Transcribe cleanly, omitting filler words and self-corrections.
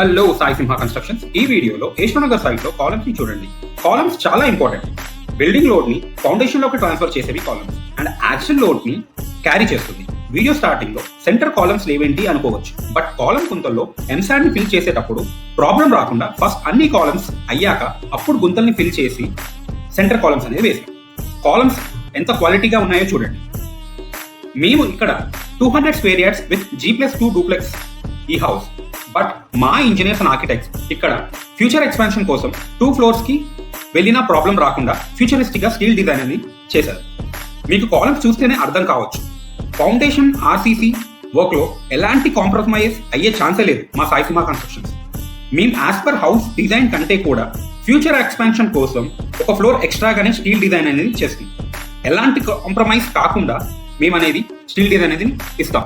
Hello Sai సింహ constructions. ఈ వీడియోలో యశ్వనగర్ site లో కాలమ్స్ ని చూడండి. కాలమ్స్ చాలా ఇంపార్టెంట్. బిల్డింగ్ లోడ్ ని ఫౌండేషన్ లోకి ట్రాన్స్ఫర్ చేసేవి కాలమ్స్ అండ్ యాక్షన్ లోడ్ ని క్యారీ చేస్తుంది. వీడియో స్టార్టింగ్ లో సెంటర్ కాలమ్స్ లేవేంటి అనుకోవచ్చు, బట్ కాలమ్ గుంతల్లో ఎంసాడ్ ని ఫిల్ చేసేటప్పుడు ప్రాబ్లం రాకుండా ఫస్ట్ అన్ని కాలమ్స్ అయ్యాక అప్పుడు గుంతల్ని ఫిల్ చేసి సెంటర్ కాలమ్స్ అనేది వేసాం. కాలమ్స్ ఎంత క్వాలిటీగా ఉన్నాయో చూడండి. మేము ఇక్కడ 200 square yards with G+2 duplex ఈ హౌస్, బట్ మా ఇంజనీర్స్ అండ్ ఆర్కిటెక్ట్స్ ఇక్కడ ఫ్యూచర్ ఎక్స్పాన్షన్ కోసం 2 ఫ్లోర్స్ కి వెళ్ళిన ప్రాబ్లం రాకుండా ఫ్యూచరిస్టిక్ గా స్టీల్ డిజైన్ అని చేశారు. మీకు కాలమ్స్ చూస్తేనే అర్థం కావచ్చు. ఫౌండేషన్ ఆర్సీసీ వర్క్ లో ఎలాంటి కాంప్రమైజ్ అయ్యే ఛాన్సే లేదు. మా సాయి సింహ కన్స్ట్రక్షన్స్ మేము యాజ్ పర్ హౌస్ డిజైన్ కంటే కూడా ఫ్యూచర్ ఎక్స్పాన్షన్ కోసం ఒక ఫ్లోర్ ఎక్స్ట్రాగానే స్టీల్ డిజైన్ అనేది చేస్తుంది. ఎలాంటి కాంప్రమైజ్ కాకుండా మేము అనేది స్టీల్ డిజైన్ అనేది ఇస్తాం.